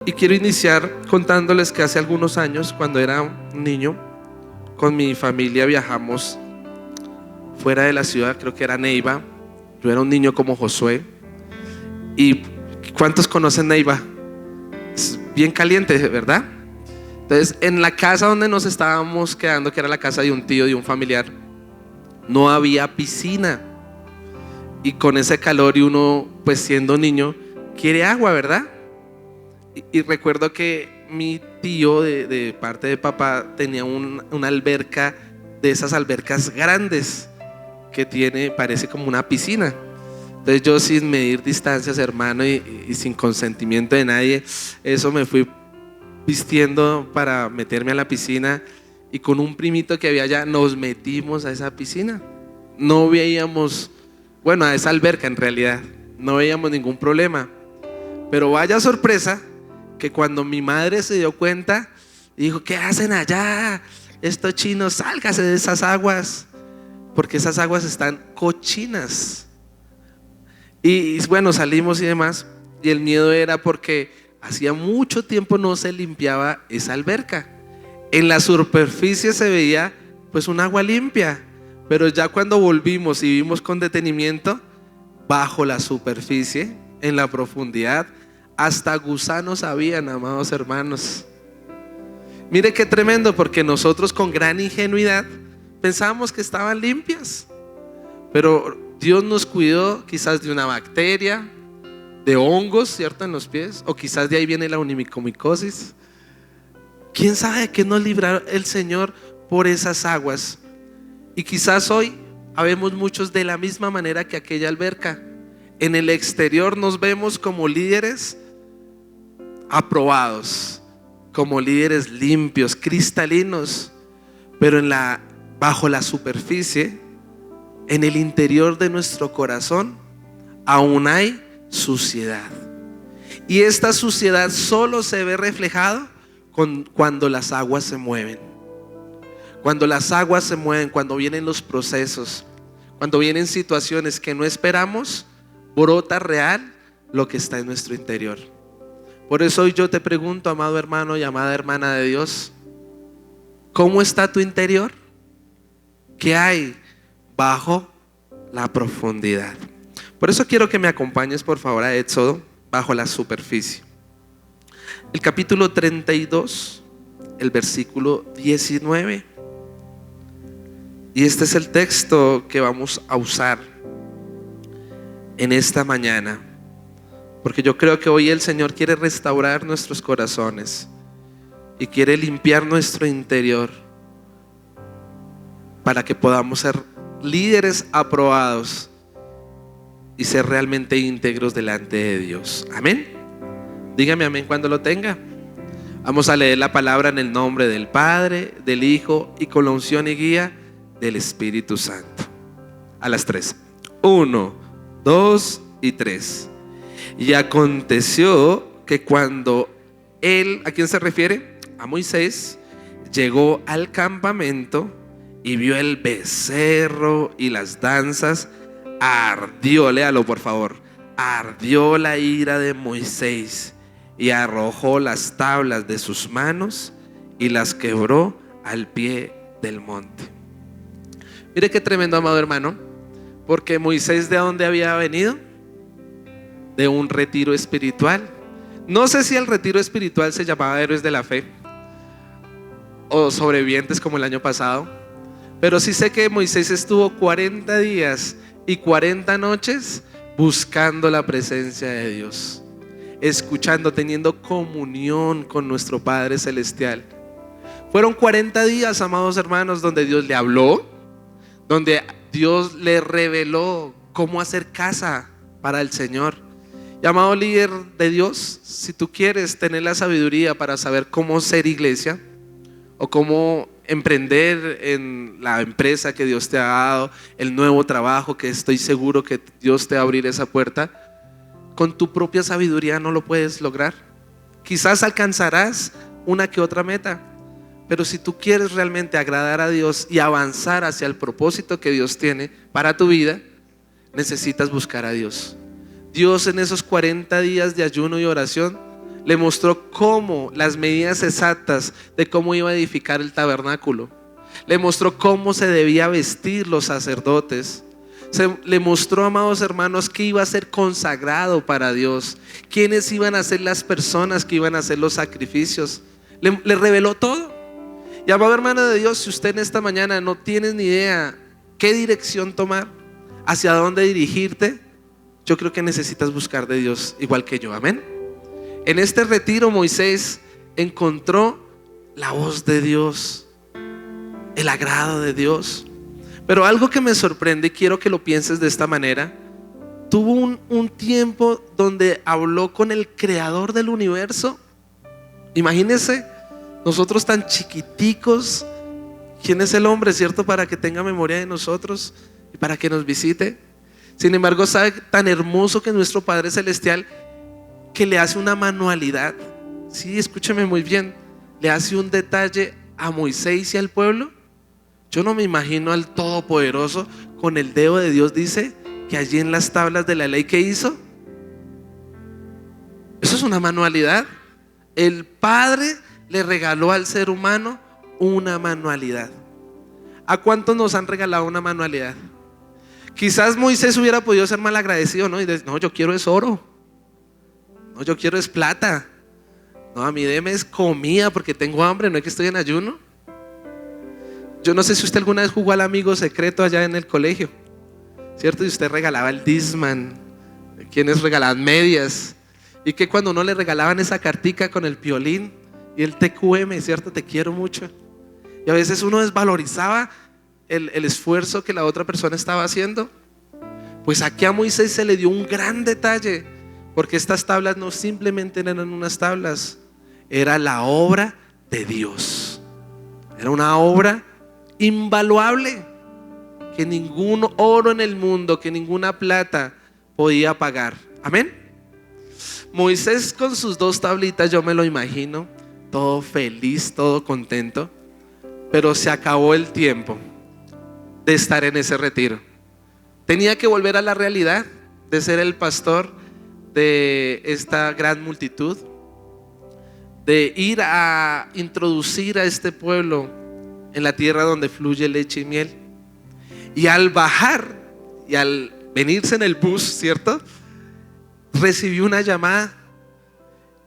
Y quiero iniciar contándoles que hace algunos años, cuando era un niño, con mi familia viajamos fuera de la ciudad, creo que era Neiva. Yo era un niño como Josué. ¿Y cuántos conocen Neiva? Es bien caliente, ¿verdad? Entonces, en la casa donde nos estábamos quedando, que era la casa de un tío, de un familiar, no había piscina. Y con ese calor, y uno, pues siendo niño, quiere agua, ¿verdad? Y recuerdo que mi tío de parte de papá tenía una alberca, de esas albercas grandes que tiene, parece como una piscina. Entonces yo, sin medir distancias, hermano, y sin consentimiento de nadie, eso me fui vistiendo para meterme a la piscina, y con un primito que había allá nos metimos a esa piscina. No veíamos, bueno, a esa alberca en realidad, no veíamos ningún problema. Pero vaya sorpresa, que cuando mi madre se dio cuenta, dijo: ¿qué hacen allá? Estos chinos, sálgase de esas aguas, porque esas aguas están cochinas. Y bueno, salimos y demás, y el miedo era porque hacía mucho tiempo no se limpiaba esa alberca. En la superficie se veía pues un agua limpia, pero ya cuando volvimos y vimos con detenimiento, bajo la superficie, en la profundidad, hasta gusanos habían, amados hermanos. Mire qué tremendo, porque nosotros con gran ingenuidad pensábamos que estaban limpias, pero Dios nos cuidó quizás de una bacteria, de hongos, ¿cierto?, en los pies, o quizás de ahí viene la onicomicosis. ¿Quién sabe de qué nos librará el Señor por esas aguas? Y quizás hoy habemos muchos de la misma manera que aquella alberca. En el exterior nos vemos como líderes aprobados, como líderes limpios, cristalinos, pero bajo la superficie, en el interior de nuestro corazón, aún hay suciedad. Y esta suciedad solo se ve reflejado cuando las aguas se mueven. Cuando las aguas se mueven, cuando vienen los procesos, cuando vienen situaciones que no esperamos, brota real lo que está en nuestro interior. Por eso hoy yo te pregunto, amado hermano y amada hermana de Dios, ¿cómo está tu interior? ¿Qué hay bajo la profundidad? Por eso quiero que me acompañes, por favor, a Éxodo, bajo la superficie. El capítulo 32, el versículo 19. Y este es el texto que vamos a usar en esta mañana, porque yo creo que hoy el Señor quiere restaurar nuestros corazones y quiere limpiar nuestro interior para que podamos ser líderes aprobados y ser realmente íntegros delante de Dios. Amén. Dígame amén cuando lo tenga. Vamos a leer la palabra en el nombre del Padre, del Hijo y con la unción y guía del Espíritu Santo. A las 3. 1, 2 y 3. Y aconteció que cuando él, ¿a quién se refiere? A Moisés, llegó al campamento y vio el becerro y las danzas, ardió, léalo por favor, ardió la ira de Moisés y arrojó las tablas de sus manos y las quebró al pie del monte. Mire qué tremendo, amado hermano, porque Moisés, ¿de dónde había venido? De un retiro espiritual. No sé si el retiro espiritual se llamaba Héroes de la Fe o Sobrevivientes como el año pasado, pero sí sé que Moisés estuvo 40 días y 40 noches buscando la presencia de Dios, escuchando, teniendo comunión con nuestro Padre Celestial. Fueron 40 días, amados hermanos, donde Dios le habló, donde Dios le reveló cómo hacer casa para el Señor. Y amado líder de Dios, si tú quieres tener la sabiduría para saber cómo ser iglesia o cómo emprender en la empresa que Dios te ha dado, el nuevo trabajo que estoy seguro que Dios te va a abrir esa puerta, con tu propia sabiduría no lo puedes lograr. Quizás alcanzarás una que otra meta, pero si tú quieres realmente agradar a Dios y avanzar hacia el propósito que Dios tiene para tu vida, necesitas buscar a Dios. Dios en esos 40 días de ayuno y oración Le mostró cómo, las medidas exactas de cómo iba a edificar el tabernáculo. Le mostró cómo se debía vestir los sacerdotes. Le mostró, amados hermanos, que iba a ser consagrado para Dios, quiénes iban a ser las personas que iban a hacer los sacrificios. Le reveló todo. Y amado hermano de Dios, si usted en esta mañana no tienes ni idea qué dirección tomar, hacia dónde dirigirte, yo creo que necesitas buscar de Dios igual que yo. Amén. En este retiro Moisés encontró la voz de Dios, el agrado de Dios. Pero algo que me sorprende, y quiero que lo pienses de esta manera, tuvo un tiempo donde habló con el creador del universo. Imagínense, nosotros tan chiquiticos, ¿quién es el hombre, cierto? Para que tenga memoria de nosotros y para que nos visite. Sin embargo, sabe tan hermoso que nuestro Padre Celestial, que le hace una manualidad. Sí, escúcheme muy bien, le hace un detalle a Moisés y al pueblo. Yo no me imagino al Todopoderoso con el dedo de Dios, dice que allí en las tablas de la ley, ¿qué hizo? Eso es una manualidad. El Padre le regaló al ser humano una manualidad. ¿A cuántos nos han regalado una manualidad? Quizás Moisés hubiera podido ser mal agradecido, ¿no? Y decir, no, yo quiero es oro. No, yo quiero es plata. No, a mí deme es comida porque tengo hambre, no es que estoy en ayuno. Yo no sé si usted alguna vez jugó al amigo secreto allá en el colegio, ¿cierto? Y usted regalaba el Discman, quienes regalaban medias, y que cuando uno le regalaban esa cartica con el piolín y el TQM, ¿cierto? Te quiero mucho. Y a veces uno desvalorizaba el esfuerzo que la otra persona estaba haciendo. Pues aquí a Moisés se le dio un gran detalle, porque estas tablas no simplemente eran unas tablas, era la obra de Dios. Era una obra invaluable que ningún oro en el mundo, que ninguna plata podía pagar. Amén. Moisés con sus 2 tablitas, yo me lo imagino, todo feliz, todo contento. Pero se acabó el tiempo de estar en ese retiro. Tenía que volver a la realidad de ser el pastor de esta gran multitud, de ir a introducir a este pueblo en la tierra donde fluye leche y miel. Y al bajar y al venirse en el bus, ¿cierto? Recibió una llamada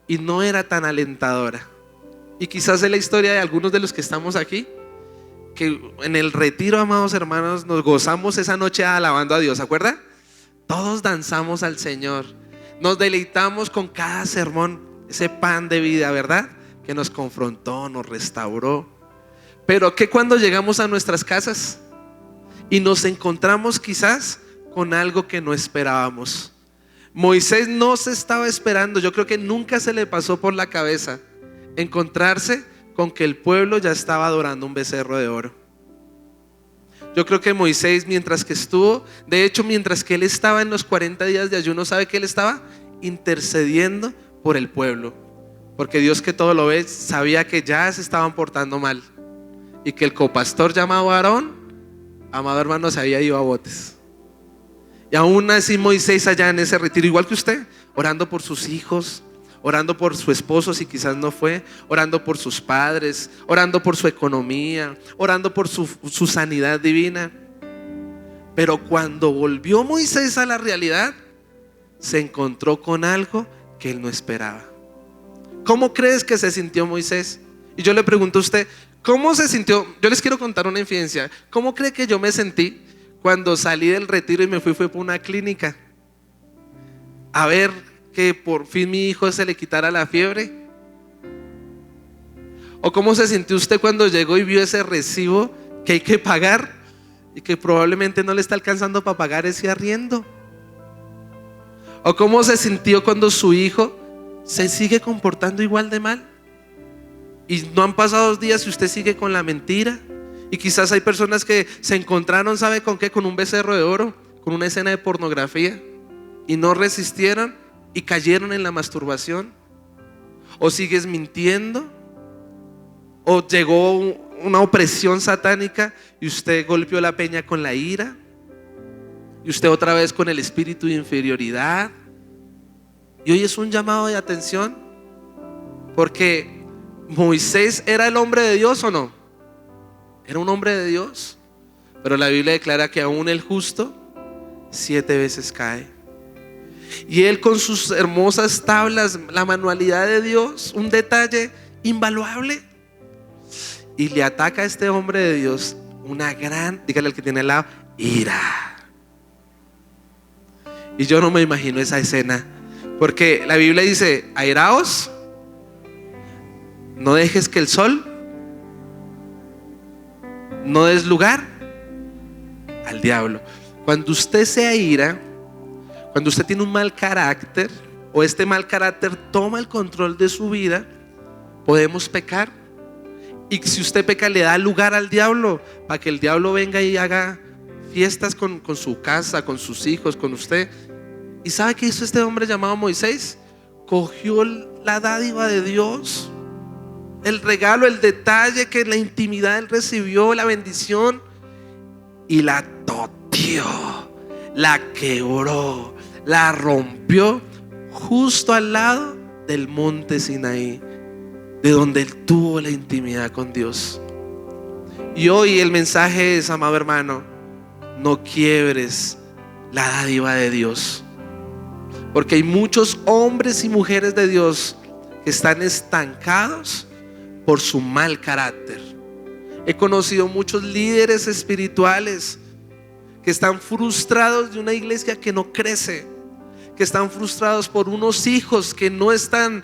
y no era tan alentadora. Y quizás es la historia de algunos de los que estamos aquí, que en el retiro, amados hermanos, nos gozamos esa noche alabando a Dios, ¿se acuerda? Todos danzamos al Señor, nos deleitamos con cada sermón, ese pan de vida, ¿verdad? Que nos confrontó, nos restauró. Pero que cuando llegamos a nuestras casas y nos encontramos quizás con algo que no esperábamos. Moisés no se estaba esperando, yo creo que nunca se le pasó por la cabeza encontrarse con que el pueblo ya estaba adorando un becerro de oro. Yo creo que Moisés, mientras que estuvo, de hecho mientras que él estaba en los 40 días de ayuno, ¿sabe que él estaba? Intercediendo por el pueblo, porque Dios, que todo lo ve, sabía que ya se estaban portando mal y que el copastor llamado Aarón, amado hermano, se había ido a botes. Y aún así Moisés allá en ese retiro, igual que usted, orando por sus hijos, orando por su esposo si quizás no fue, orando por sus padres, orando por su economía, orando por su sanidad divina. Pero cuando volvió Moisés a la realidad, se encontró con algo que él no esperaba. ¿Cómo crees que se sintió Moisés? Y yo le pregunto a usted, ¿cómo se sintió? Yo les quiero contar una infidencia. ¿Cómo cree que yo me sentí cuando salí del retiro y me fui por una clínica a ver que por fin mi hijo se le quitara la fiebre? ¿O cómo se sintió usted cuando llegó y vio ese recibo que hay que pagar y que probablemente no le está alcanzando para pagar ese arriendo? ¿O cómo se sintió cuando su hijo se sigue comportando igual de mal y no han pasado 2 días y usted sigue con la mentira? Y quizás hay personas que se encontraron, ¿sabe con qué? Con un becerro de oro, con una escena de pornografía, y no resistieron y cayeron en la masturbación. O sigues mintiendo, o llegó una opresión satánica y usted golpeó la peña con la ira, y usted otra vez con el espíritu de inferioridad. Y hoy es un llamado de atención Porque Moisés era el hombre de Dios, ¿o no? Era un hombre de Dios. Pero la Biblia declara que aún el justo 7 veces cae. Y él con sus hermosas tablas, la manualidad de Dios, un detalle invaluable, y le ataca a este hombre de Dios una gran, dígale al que tiene al lado, ira. Y yo no me imagino esa escena, porque la Biblia dice: airaos, no dejes que el sol, no des lugar al diablo. Cuando usted se aira, cuando usted tiene un mal carácter, o este mal carácter toma el control de su vida, podemos pecar. Y si usted peca, le da lugar al diablo, para que el diablo venga y haga fiestas con su casa, con sus hijos, con usted. ¿Y sabe qué hizo este hombre llamado Moisés? Cogió la dádiva de Dios, el regalo, el detalle que en la intimidad él recibió, la bendición, y la toteó, la quebró, la rompió justo al lado del monte Sinaí, de donde él tuvo la intimidad con Dios. Y hoy el mensaje es, amado hermano, no quiebres la dádiva de Dios, porque hay muchos hombres y mujeres de Dios que están estancados por su mal carácter. He conocido muchos líderes espirituales que están frustrados de una iglesia que no crece, que están frustrados por unos hijos que no están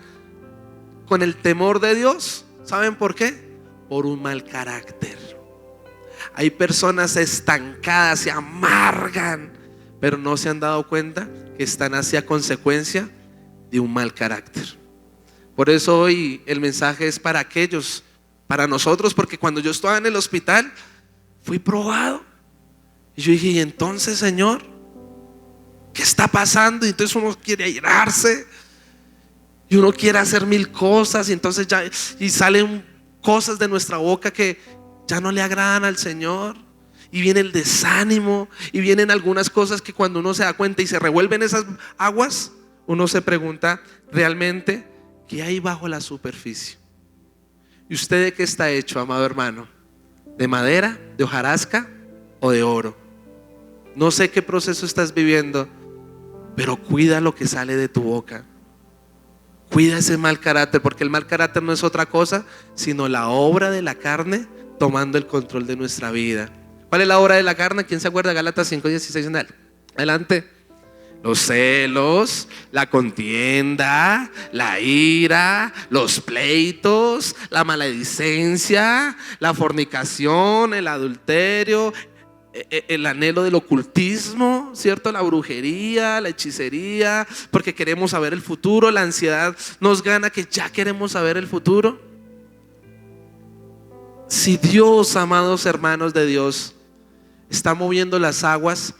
con el temor de Dios. ¿Saben por qué? Por un mal carácter. Hay personas estancadas, se amargan, pero no se han dado cuenta que están hacia consecuencia de un mal carácter. Por eso hoy el mensaje es para aquellos, para nosotros, porque cuando yo estaba en el hospital fui probado. Y yo dije: ¿y entonces, Señor, qué está pasando? Y entonces uno quiere airarse y uno quiere hacer mil cosas, y entonces ya y salen cosas de nuestra boca que ya no le agradan al Señor, y viene el desánimo, y vienen algunas cosas que cuando uno se da cuenta y se revuelven esas aguas, uno se pregunta realmente qué hay bajo la superficie. ¿Y usted de qué está hecho, amado hermano? ¿De madera, de hojarasca o de oro? No sé qué proceso estás viviendo, pero cuida lo que sale de tu boca. Cuida ese mal carácter, porque el mal carácter no es otra cosa sino la obra de la carne tomando el control de nuestra vida. ¿Cuál es la obra de la carne? ¿Quién se acuerda? Gálatas 5:16. Adelante. Los celos, la contienda, la ira, los pleitos, la maledicencia, la fornicación, el adulterio, el anhelo del ocultismo, ¿cierto? La brujería, la hechicería, porque queremos saber el futuro. La ansiedad nos gana, que ya queremos saber el futuro. Si Dios, amados hermanos de Dios, está moviendo las aguas,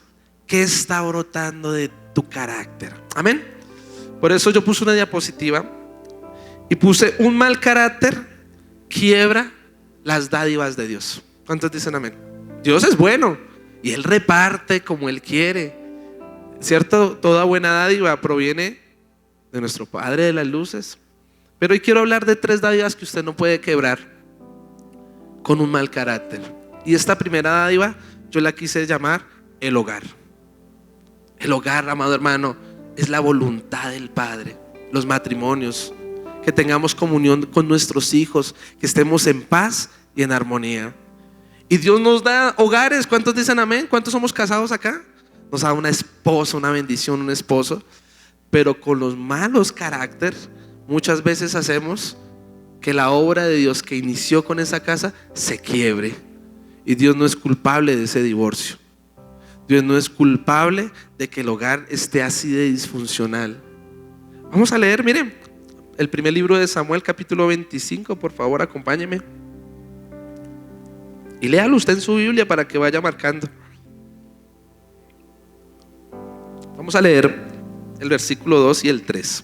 ¿qué está brotando de tu carácter? Amén. Por eso yo puse una diapositiva y puse: un mal carácter quiebra las dádivas de Dios. ¿Cuántos dicen amén? Dios es bueno y Él reparte como Él quiere, ¿cierto? Toda buena dádiva proviene de nuestro Padre de las luces. Pero hoy quiero hablar de 3 dádivas que usted no puede quebrar con un mal carácter. Y esta primera dádiva yo la quise llamar el hogar. El hogar, amado hermano, es la voluntad del Padre. Los matrimonios, que tengamos comunión con nuestros hijos, que estemos en paz y en armonía. Y Dios nos da hogares. ¿Cuántos dicen amén? ¿Cuántos somos casados acá? Nos da una esposa, una bendición, un esposo. Pero con los malos caracteres muchas veces hacemos que la obra de Dios que inició con esa casa se quiebre. Y Dios no es culpable de ese divorcio. Dios no es culpable de que el hogar esté así de disfuncional. Vamos a leer, miren, el primer libro de Samuel, capítulo 25, por favor, acompáñeme. Y léalo usted en su Biblia para que vaya marcando. Vamos a leer el versículo 2 y el 3.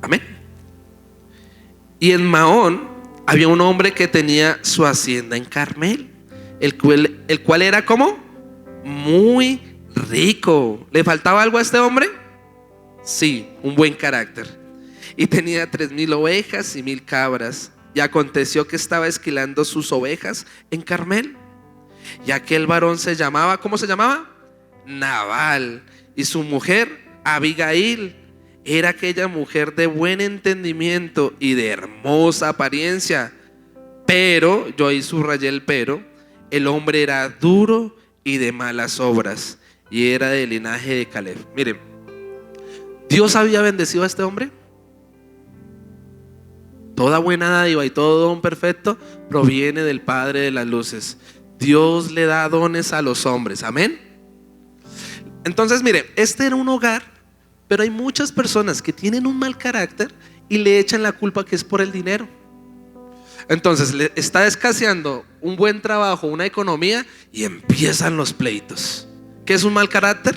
Amén. Y en Maón había un hombre que tenía su hacienda en Carmel, el cual era como muy rico. ¿Le faltaba algo a este hombre? Sí, un buen carácter. y tenía 3,000 ovejas y 1,000 cabras. Y aconteció que estaba esquilando sus ovejas en Carmel. Y aquel varón se llamaba, ¿cómo se llamaba? Nabal. Y su mujer, Abigail, era aquella mujer de buen entendimiento y de hermosa apariencia. Pero, yo ahí subrayé el pero, el hombre era duro y de malas obras, y era del linaje de Caleb. Miren, Dios había bendecido a este hombre. Toda buena dádiva y todo don perfecto proviene del Padre de las luces. Dios le da dones a los hombres, amén. Entonces mire, este era un hogar, pero hay muchas personas que tienen un mal carácter y le echan la culpa que es por el dinero. Entonces le está escaseando un buen trabajo, una economía, y empiezan los pleitos. ¿Qué es un mal carácter?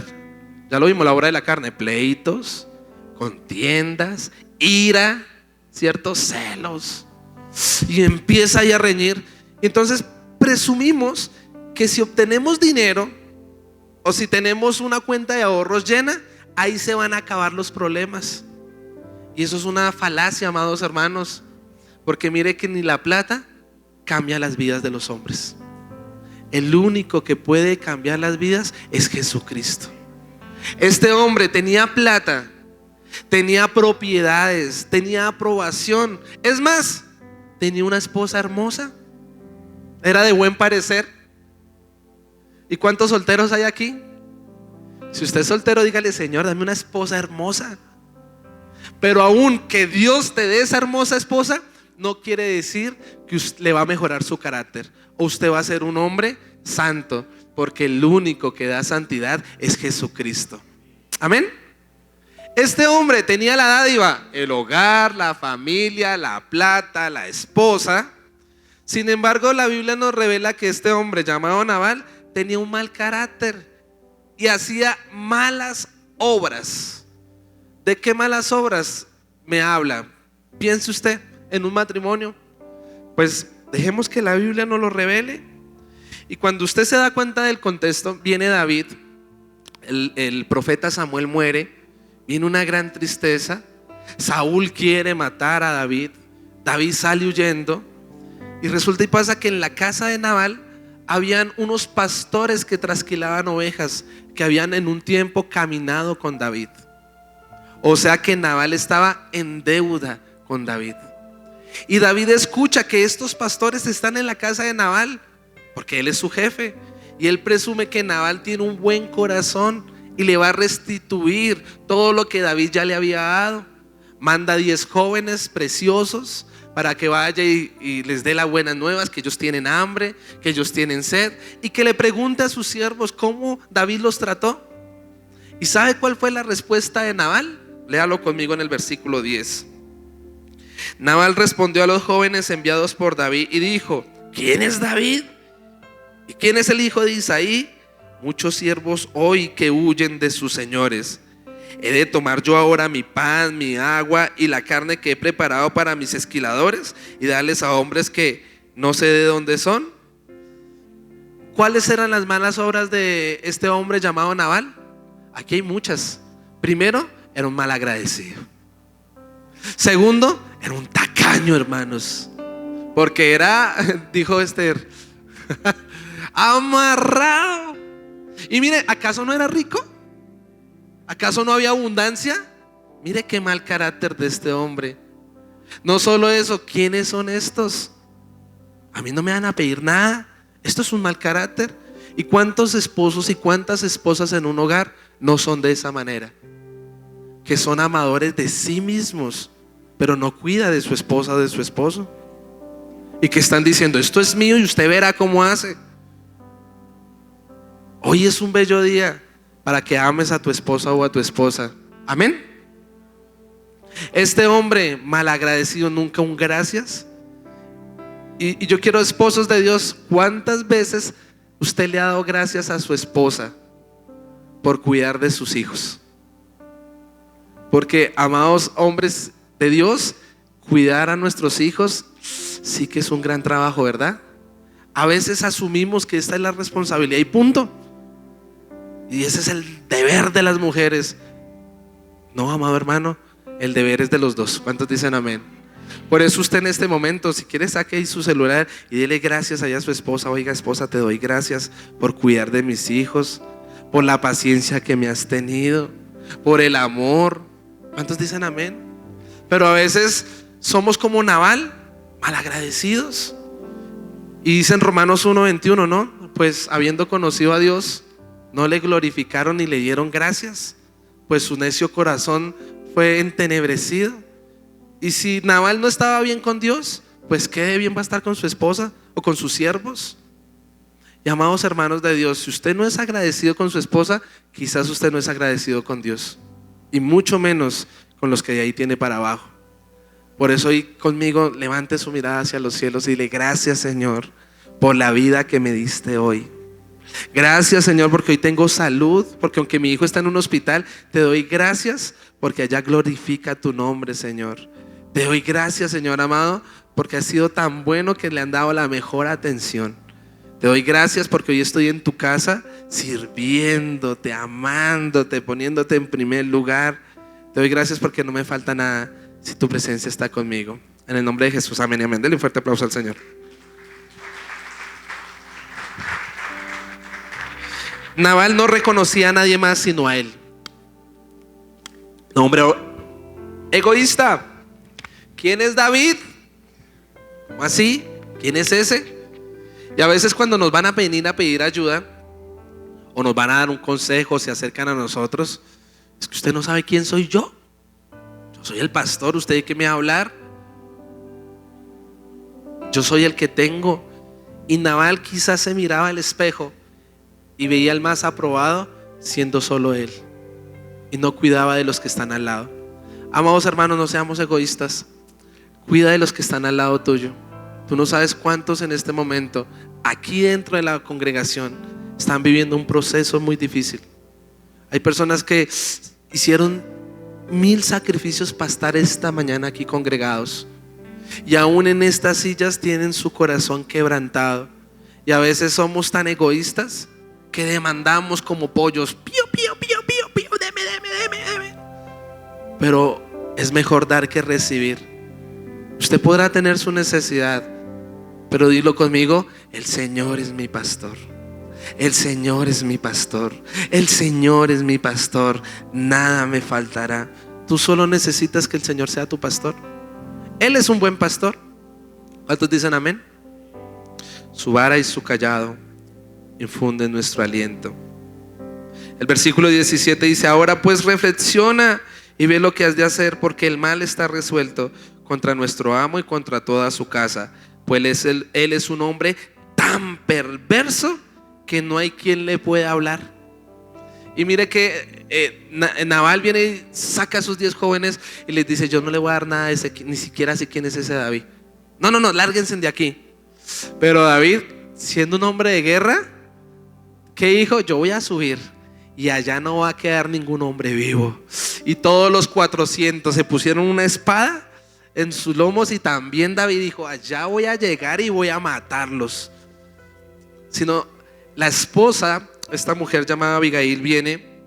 Ya lo vimos, la obra de la carne: pleitos, contiendas, ira, ciertos celos, y empieza ahí a reñir. Entonces presumimos que si obtenemos dinero o si tenemos una cuenta de ahorros llena, ahí se van a acabar los problemas. Y eso es una falacia, amados hermanos, porque mire que ni la plata cambia las vidas de los hombres. El único que puede cambiar las vidas es Jesucristo. Este hombre tenía plata, tenía propiedades, tenía aprobación. Es más, tenía una esposa hermosa, era de buen parecer. ¿Y cuántos solteros hay aquí? Si usted es soltero, dígale: Señor, dame una esposa hermosa. Pero aún que Dios te dé esa hermosa esposa, no quiere decir que usted le va a mejorar su carácter, o usted va a ser un hombre santo, porque el único que da santidad es Jesucristo. Amén. Este hombre tenía la dádiva, el hogar, la familia, la plata, la esposa. Sin embargo, la Biblia nos revela que este hombre llamado Nabal tenía un mal carácter y hacía malas obras. ¿De qué malas obras me habla? Piense usted en un matrimonio. Pues dejemos que la Biblia nos lo revele. Y cuando usted se da cuenta del contexto, viene David, el profeta Samuel muere, viene una gran tristeza. Saúl quiere matar a David. David sale huyendo, y resulta y pasa que en la casa de Nabal habían unos pastores que trasquilaban ovejas, que habían en un tiempo caminado con David. O sea que Nabal estaba en deuda con David. Y David escucha que estos pastores están en la casa de Nabal, porque él es su jefe, y él presume que Nabal tiene un buen corazón y le va a restituir todo lo que David ya le había dado. Manda 10 jóvenes preciosos para que vaya y les dé las buenas nuevas, que ellos tienen hambre, que ellos tienen sed, y que le pregunte a sus siervos cómo David los trató. ¿Y sabe cuál fue la respuesta de Nabal? Léalo conmigo en el versículo 10. Nabal respondió a los jóvenes enviados por David y dijo: ¿quién es David? ¿Y quién es el hijo de Isaí? Muchos siervos hoy que huyen de sus señores. ¿He de tomar yo ahora mi pan, mi agua y la carne que he preparado para mis esquiladores y darles a hombres que no sé de dónde son? ¿Cuáles eran las malas obras de este hombre llamado Nabal? Aquí hay muchas. Primero, era un mal agradecido. Segundo, era un tacaño, hermanos, porque era, dijo Esther, amarrado. Y mire, ¿acaso no era rico? ¿Acaso no había abundancia? Mire qué mal carácter de este hombre. No solo eso, ¿quiénes son estos? A mí no me van a pedir nada. Esto es un mal carácter. ¿Y cuántos esposos y cuántas esposas en un hogar no son de esa manera? Que son amadores de sí mismos, pero no cuida de su esposa o de su esposo, y que están diciendo: esto es mío y usted verá cómo hace. Hoy es un bello día para que ames a tu esposa o a tu esposa. Amén. Este hombre malagradecido, nunca un gracias. Y yo quiero, esposos de Dios, ¿cuántas veces usted le ha dado gracias a su esposa por cuidar de sus hijos? Porque, amados hombres de Dios, cuidar a nuestros hijos sí que es un gran trabajo, ¿verdad? A veces asumimos que esta es la responsabilidad y punto, y ese es el deber de las mujeres. No, amado hermano, El deber es de los dos. ¿Cuántos dicen amén? Por eso usted en este momento, si quiere, saque ahí su celular y dele gracias allá a su esposa. Oiga, esposa, te doy gracias por cuidar de mis hijos, por la paciencia que me has tenido, por el amor. ¿Cuántos dicen amén? Pero a veces somos como Nabal, malagradecidos. Y dice en Romanos 1:21, ¿no? Pues habiendo conocido a Dios, no le glorificaron ni le dieron gracias, pues su necio corazón fue entenebrecido. Y si Nabal no estaba bien con Dios, pues qué de bien va a estar con su esposa o con sus siervos. Y amados hermanos de Dios, si usted no es agradecido con su esposa, quizás usted no es agradecido con Dios, y mucho menos con los que de ahí tiene para abajo. Por eso hoy conmigo levante su mirada hacia los cielos y dile: gracias, Señor, por la vida que me diste hoy. Gracias, Señor, porque hoy tengo salud, porque aunque mi hijo está en un hospital, te doy gracias porque allá glorifica tu nombre, Señor. Te doy gracias, Señor amado, porque has sido tan bueno que le han dado la mejor atención. Te doy gracias porque hoy estoy en tu casa sirviéndote, amándote, poniéndote en primer lugar. Te doy gracias porque no me falta nada si tu presencia está conmigo. En el nombre de Jesús, amén y amén. Denle un fuerte aplauso al Señor. Nabal no reconocía a nadie más sino a él. No, hombre egoísta. ¿Quién es David? ¿Cómo así? ¿Quién es ese? Y a veces cuando nos van a pedir ayuda o nos van a dar un consejo, se acercan a nosotros, es que usted no sabe quién soy yo. Yo soy el pastor, ¿usted de qué me va a hablar? Yo soy el que tengo. Y Nabal quizás se miraba al espejo y veía al más aprobado siendo solo él, y no cuidaba de los que están al lado. Amados hermanos, no seamos egoístas. Cuida de los que están al lado tuyo. Tú no sabes cuántos en este momento aquí dentro de la congregación están viviendo un proceso muy difícil. Hay personas que hicieron 1000 sacrificios para estar esta mañana aquí congregados, y aún en estas sillas tienen su corazón quebrantado. Y a veces somos tan egoístas que demandamos como pollos: pío, pío, pío, pío, pío, deme. Pero es mejor dar que recibir. Usted podrá tener su necesidad, pero dilo conmigo: el Señor es mi pastor. El Señor es mi pastor. El Señor es mi pastor. Nada me faltará. Tú solo necesitas que el Señor sea tu pastor. Él es un buen pastor. ¿Cuántos dicen amén? Su vara y su callado infunden nuestro aliento. El versículo 17 dice: ahora pues reflexiona y ve lo que has de hacer, porque el mal está resuelto contra nuestro amo y contra toda su casa, pues él es un hombre tan perverso que no hay quien le pueda hablar. Y mire que Nabal viene y saca a sus 10 jóvenes y les dice: yo no le voy a dar nada a ese, ni siquiera sé quién es ese David. No, lárguense de aquí. Pero David, siendo un hombre de guerra, ¿qué dijo? Yo voy a subir y allá no va a quedar ningún hombre vivo. Y todos los 400 se pusieron una espada en sus lomos, y también David dijo: allá voy a llegar y voy a matarlos. Sino la esposa, esta mujer llamada Abigail, viene,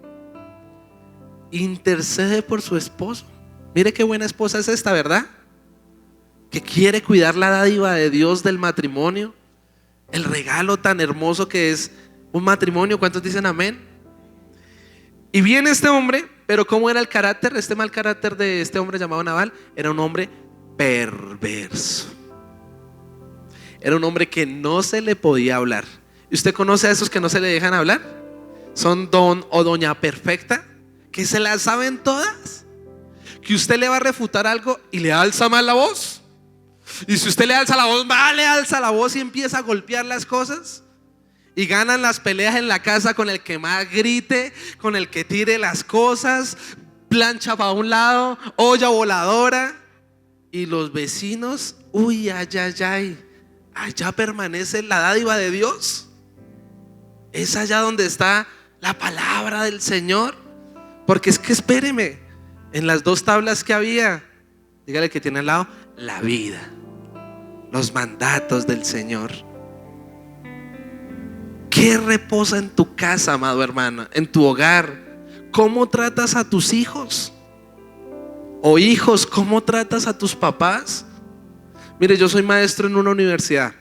intercede por su esposo. Mire qué buena esposa es esta, ¿verdad? Que quiere cuidar la dádiva de Dios del matrimonio, el regalo tan hermoso que es un matrimonio. ¿Cuántos dicen amén? Y viene este hombre, pero ¿cómo era el carácter? Este mal carácter de este hombre llamado Nabal era un hombre perverso. Era un hombre que no se le podía hablar. ¿Y usted conoce a esos que no se le dejan hablar? Son don o doña perfecta, que se las saben todas, que usted le va a refutar algo y le alza mal la voz. Y si usted le alza la voz, le alza la voz y empieza a golpear las cosas. Y ganan las peleas en la casa con el que más grite, con el que tire las cosas, plancha para un lado, olla voladora. Y los vecinos, uy, ay, allá permanece la dádiva de Dios. Es allá donde está la palabra del Señor. Porque es que espéreme, en las 2 tablas que había, dígale que tiene al lado, la vida, los mandatos del Señor. ¿Qué reposa en tu casa, amado hermano, en tu hogar? ¿Cómo tratas a tus hijos? O hijos, ¿cómo tratas a tus papás? Mire, yo soy maestro en una universidad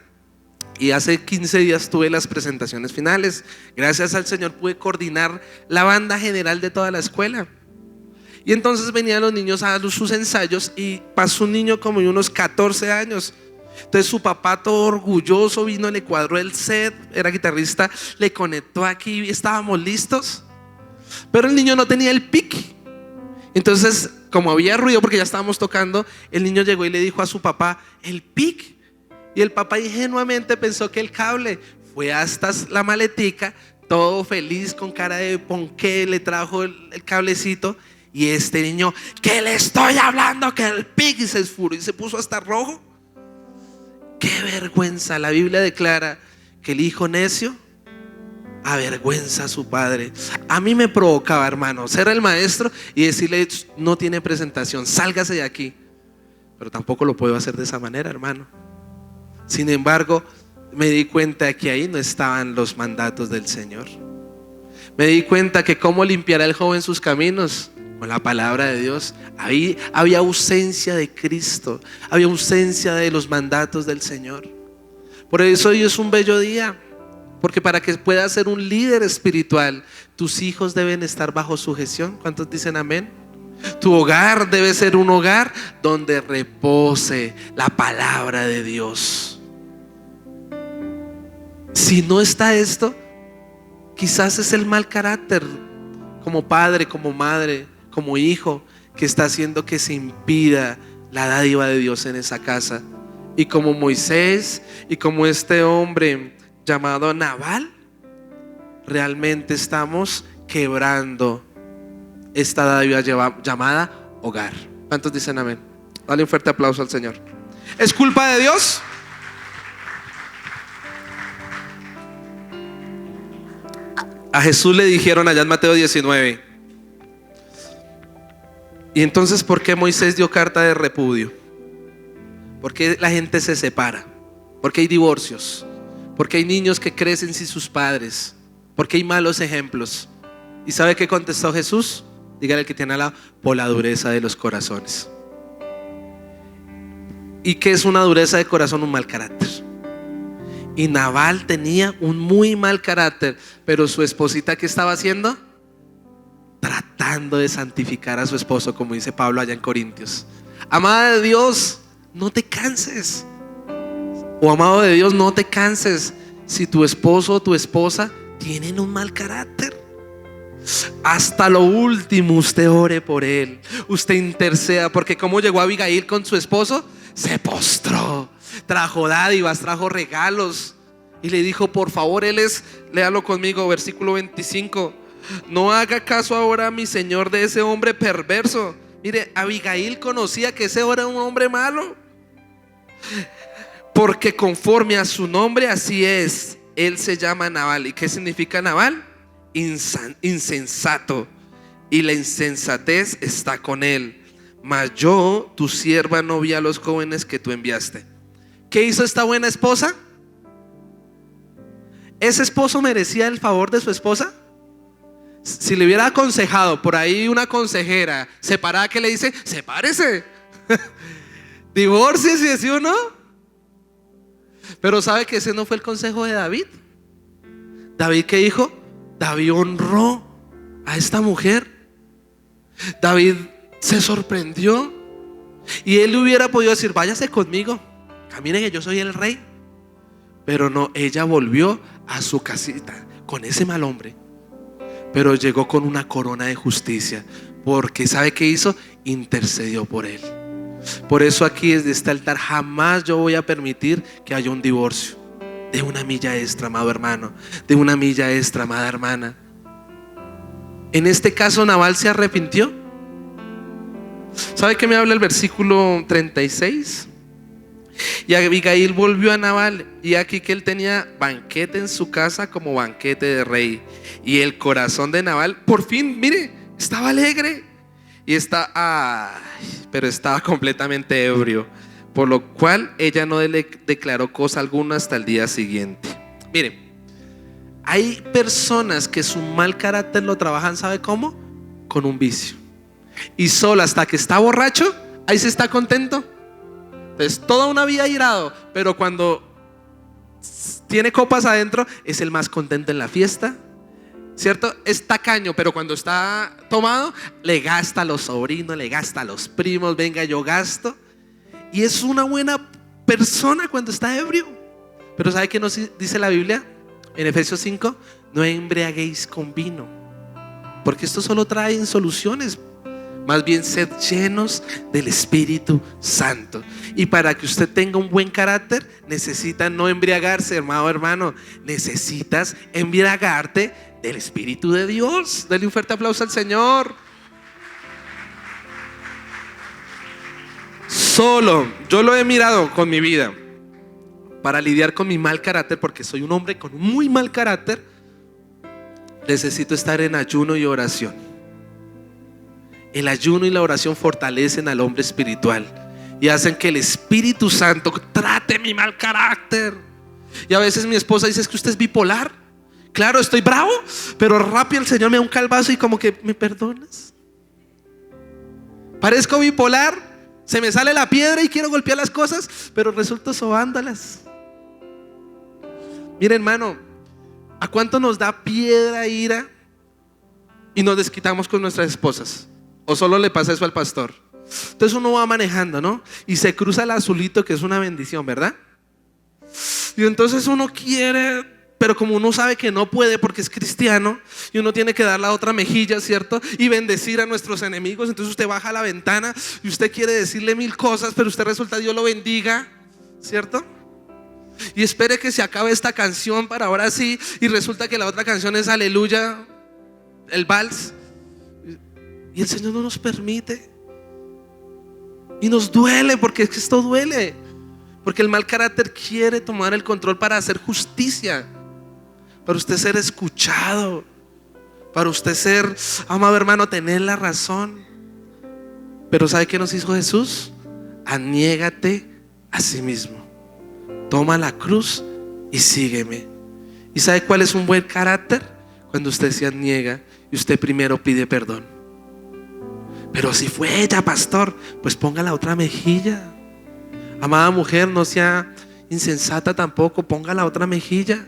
y hace 15 días tuve las presentaciones finales. Gracias al Señor pude coordinar la banda general de toda la escuela. Y entonces venían los niños a sus ensayos y pasó un niño como de unos 14 años. Entonces su papá todo orgulloso vino, le cuadró el set, era guitarrista, le conectó aquí y estábamos listos. Pero el niño no tenía el pick. Entonces, como había ruido porque ya estábamos tocando, el niño llegó y le dijo a su papá, el pick. Y el papá ingenuamente pensó que el cable. Fue hasta la maletica, todo feliz, con cara de ponqué, le trajo el cablecito. Y este niño, ¿qué le estoy hablando? Que el pick. Y se esfuró y se puso hasta rojo. ¡Qué vergüenza! La Biblia declara que el hijo necio avergüenza a su padre. A mí me provocaba, hermano, ser el maestro y decirle, no tiene presentación, sálgase de aquí. Pero tampoco lo puedo hacer de esa manera, hermano. Sin embargo, me di cuenta de que ahí no estaban los mandatos del Señor. Me di cuenta que cómo limpiará el joven sus caminos, con la palabra de Dios. Ahí había ausencia de Cristo, había ausencia de los mandatos del Señor. Por eso hoy es un bello día, porque para que puedas ser un líder espiritual, tus hijos deben estar bajo sujeción. ¿Cuántos dicen amén? Tu hogar debe ser un hogar donde repose la palabra de Dios. Si no está esto, quizás es el mal carácter como padre, como madre, como hijo, que está haciendo que se impida la dádiva de Dios en esa casa. Y como Moisés y como este hombre llamado Nabal, realmente estamos quebrando esta dádiva llamada hogar. ¿Cuántos dicen amén? Dale un fuerte aplauso al Señor. ¿Es culpa de Dios? A Jesús le dijeron allá en Mateo 19. Y entonces, ¿por qué Moisés dio carta de repudio? ¿Por qué la gente se separa? ¿Por qué hay divorcios? ¿Por qué hay niños que crecen sin sus padres? ¿Por qué hay malos ejemplos? ¿Y sabe qué contestó Jesús? Dígale al que tiene al lado, por la dureza de los corazones. ¿Y qué es una dureza de corazón? Un mal carácter. Y Nabal tenía un muy mal carácter, pero su esposita, ¿qué estaba haciendo? Tratando de santificar a su esposo, como dice Pablo allá en Corintios. Amada de Dios, no te canses. O amado de Dios, no te canses si tu esposo o tu esposa tienen un mal carácter. Hasta lo último usted ore por él, usted interceda, porque como llegó Abigail con su esposo, se postró, trajo dádivas, trajo regalos y le dijo, por favor, léalo conmigo, versículo 25, no haga caso ahora mi señor de ese hombre perverso. Mire, Abigail conocía que ese era un hombre malo, porque conforme a su nombre así es, él se llama Nabal. ¿Y qué significa Nabal? Insensato, y la insensatez está con él. Mas yo, tu sierva, no vi a los jóvenes que tú enviaste. ¿Qué hizo esta buena esposa? ¿Ese esposo merecía el favor de su esposa? Si le hubiera aconsejado por ahí una consejera separada, ¿qué le dice? Sepárese, divórciese, ¿sí o no? Pero ¿sabe que ese no fue el consejo de David? ¿David qué dijo? David honró a esta mujer. David se sorprendió y él hubiera podido decir, váyase conmigo, camine que yo soy el rey. Pero no, ella volvió a su casita con ese mal hombre, pero llegó con una corona de justicia, porque ¿sabe qué hizo? Intercedió por él. Por eso aquí desde este altar jamás yo voy a permitir que haya un divorcio. De una milla extra, amado hermano, de una milla extra, amada hermana. En este caso Nabal se arrepintió. ¿Sabe qué me habla el versículo 36? Y Abigail volvió a Nabal, y aquí que él tenía banquete en su casa como banquete de rey. Y el corazón de Nabal, por fin, mire, estaba alegre. Y pero estaba completamente ebrio, por lo cual ella no le declaró cosa alguna hasta el día siguiente. Mire, hay personas que su mal carácter lo trabajan, ¿sabe cómo? Con un vicio. y solo hasta que está borracho, ahí se está contento. Entonces toda una vida irado, pero cuando tiene copas adentro es el más contento en la fiesta, ¿cierto? Es tacaño, pero cuando está tomado le gasta a los sobrinos, le gasta a los primos, venga yo gasto. Y es una buena persona cuando está ebrio. Pero ¿sabe qué nos dice la Biblia? En Efesios 5, no embriaguéis con vino, porque esto solo trae soluciones. Más bien sed llenos del Espíritu Santo. Y para que usted tenga un buen carácter, necesita no embriagarse, hermano. Necesitas embriagarte del Espíritu de Dios. Dale un fuerte aplauso al Señor. Solo, yo lo he mirado con mi vida. Para lidiar con mi mal carácter, porque soy un hombre con muy mal carácter, necesito estar en ayuno y oración. El ayuno y la oración fortalecen al hombre espiritual y hacen que el Espíritu Santo trate mi mal carácter. Y a veces mi esposa dice: es que usted es bipolar. Claro, estoy bravo, pero rápido el Señor me da un calvazo y como que: ¿me perdonas? Parezco bipolar, se me sale la piedra y quiero golpear las cosas, pero resulto sobándolas. Mire, hermano, ¿a cuánto nos da piedra, ira y nos desquitamos con nuestras esposas? ¿O solo le pasa eso al pastor? Entonces uno va manejando, ¿no? Y se cruza el azulito, que es una bendición, ¿verdad? Y entonces uno quiere, pero como uno sabe que no puede porque es cristiano, y uno tiene que dar la otra mejilla, ¿cierto? Y bendecir a nuestros enemigos. Entonces usted baja a la ventana y usted quiere decirle 1000 cosas, pero usted resulta: Dios lo bendiga, ¿cierto? Y espere que se acabe esta canción para ahora sí. Y resulta que la otra canción es aleluya, el vals. Y el Señor no nos permite. Y nos duele, porque es que esto duele. Porque el mal carácter quiere tomar el control para hacer justicia, para usted ser escuchado, para usted ser, amado hermano, tener la razón. Pero ¿sabe qué nos hizo Jesús? Aniégate a sí mismo, toma la cruz y sígueme. ¿Y sabe cuál es un buen carácter? Cuando usted se aniega y usted primero pide perdón. Pero si fue ella, pastor, pues ponga la otra mejilla. Amada mujer, no sea insensata tampoco, ponga la otra mejilla.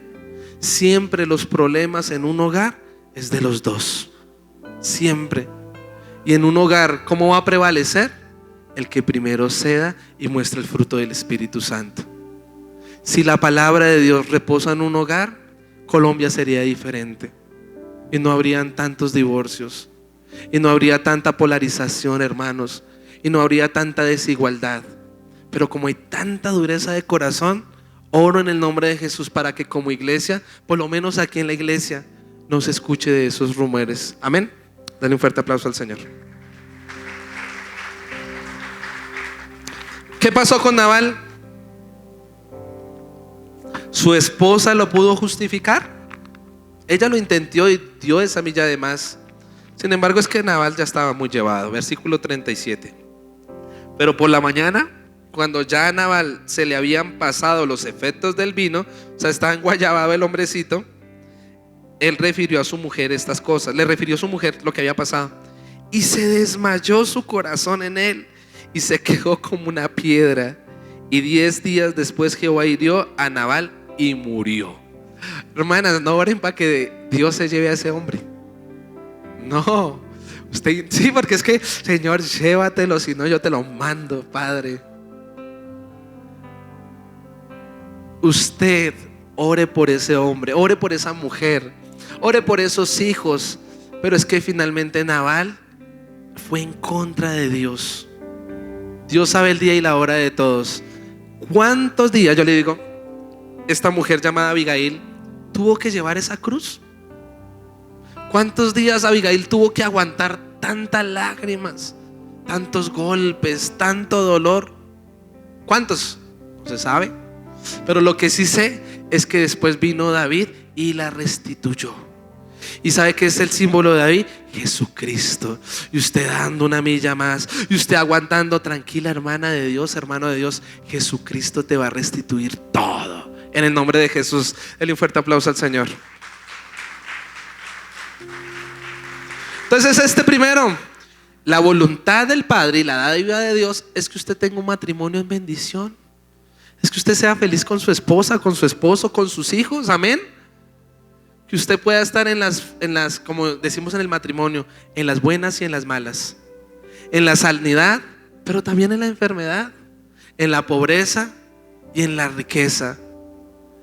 Siempre los problemas en un hogar es de los dos, siempre. Y en un hogar, ¿cómo va a prevalecer? El que primero ceda y muestra el fruto del Espíritu Santo. Si la palabra de Dios reposa en un hogar, Colombia sería diferente y no habrían tantos divorcios, y no habría tanta polarización, hermanos, y no habría tanta desigualdad. Pero como hay tanta dureza de corazón, oro en el nombre de Jesús para que como iglesia, por lo menos aquí en la iglesia, no se escuche de esos rumores. Amén. Dale un fuerte aplauso al Señor. ¿Qué pasó con Nabal? ¿Su esposa lo pudo justificar? Ella lo intentó y dio esa milla de más. Sin embargo, es que Nabal ya estaba muy llevado. Versículo 37. Pero por la mañana, cuando ya a Nabal se le habían pasado los efectos del vino, o sea, estaba enguayabado el hombrecito, él refirió a su mujer estas cosas. Le refirió a su mujer lo que había pasado. Y se desmayó su corazón en él y se quedó como una piedra. Y 10 días después Jehová hirió a Nabal y murió. Hermanas, no oren para que Dios se lleve a ese hombre. No, usted sí, porque es que: Señor, llévatelo, si no yo te lo mando, Padre. Usted ore por ese hombre, ore por esa mujer, ore por esos hijos. Pero es que finalmente Nabal fue en contra de Dios. Dios sabe el día y la hora de todos. ¿Cuántos días, yo le digo, esta mujer llamada Abigail tuvo que llevar esa cruz? ¿Cuántos días Abigail tuvo que aguantar tantas lágrimas, tantos golpes, tanto dolor? ¿Cuántos? No se sabe. Pero lo que sí sé es que después vino David y la restituyó. ¿Y sabe qué es el símbolo de David? Jesucristo. Y usted dando una milla más, y usted aguantando. Tranquila, hermana de Dios, hermano de Dios, Jesucristo te va a restituir todo. En el nombre de Jesús, denle un fuerte aplauso al Señor. Entonces este primero, La voluntad del Padre y la dádiva de Dios es que usted tenga un matrimonio en bendición. Es que usted sea feliz con su esposa, con su esposo, con sus hijos. Amén. Que usted pueda estar en las, como decimos en el matrimonio, en las buenas y en las malas. En la sanidad, pero también en la enfermedad. En la pobreza y en la riqueza.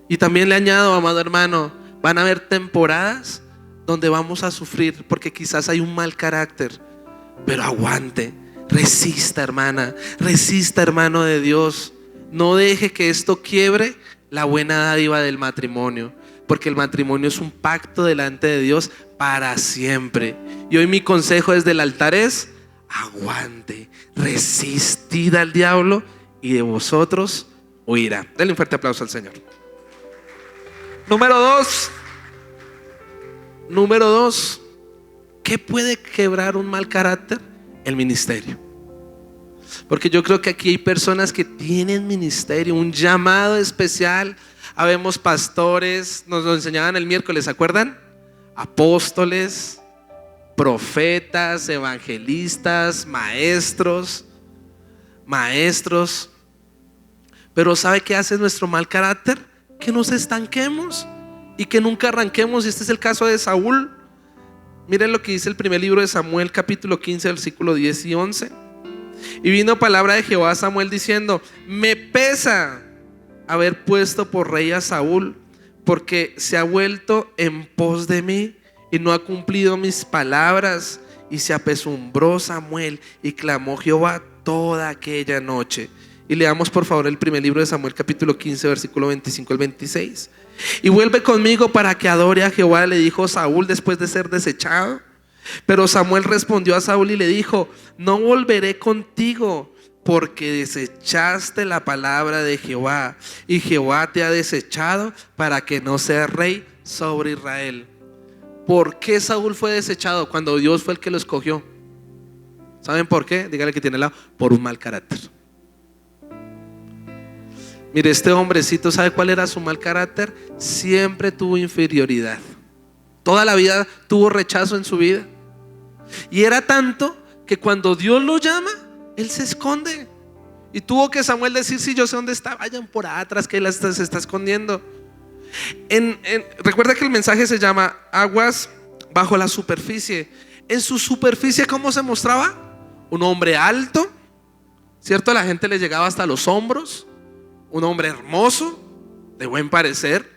Y también le añado, amado hermano, van a haber temporadas donde vamos a sufrir porque quizás hay un mal carácter. Pero aguante, resista, hermana, resista, hermano de Dios. No deje que esto quiebre la buena dádiva del matrimonio, porque el matrimonio es un pacto delante de Dios para siempre. Y hoy mi consejo desde el altar es: aguante, resistid al diablo y de vosotros huirá. Denle un fuerte aplauso al Señor. Número dos, ¿qué puede quebrar un mal carácter? El ministerio. Porque yo creo que aquí hay personas que tienen ministerio, un llamado especial. Habemos pastores, nos lo enseñaban el miércoles, ¿se acuerdan? Apóstoles, profetas, evangelistas, maestros. Pero ¿sabe qué hace nuestro mal carácter? Que nos estanquemos y que nunca arranquemos. Y este es el caso de Saúl. Miren lo que dice el primer libro de Samuel, capítulo 15, versículo 10 y 11. Y vino palabra de Jehová a Samuel diciendo: me pesa haber puesto por rey a Saúl, porque se ha vuelto en pos de mí y no ha cumplido mis palabras. Y se apesumbró Samuel y clamó Jehová toda aquella noche. Y leamos por favor el primer libro de Samuel, capítulo 15, versículo 25 al 26. Y vuelve conmigo para que adore a Jehová, le dijo Saúl después de ser desechado. Pero Samuel respondió a Saúl y le dijo: no volveré contigo, porque desechaste la palabra de Jehová, y Jehová te ha desechado para que no seas rey sobre Israel. ¿Por qué Saúl fue desechado cuando Dios fue el que lo escogió? ¿Saben por qué? Dígale que tiene al lado: por un mal carácter. Mire, este hombrecito, ¿sabe cuál era su mal carácter? Siempre tuvo inferioridad. Toda la vida tuvo rechazo en su vida. Y era tanto que cuando Dios lo llama, él se esconde. Y tuvo que Samuel decir: sí, yo sé dónde está, vayan por atrás, que él se está escondiendo. Recuerda que el mensaje se llama aguas bajo la superficie. En su superficie, ¿cómo se mostraba? Un hombre alto, ¿cierto? La gente le llegaba hasta los hombros. Un hombre hermoso, de buen parecer.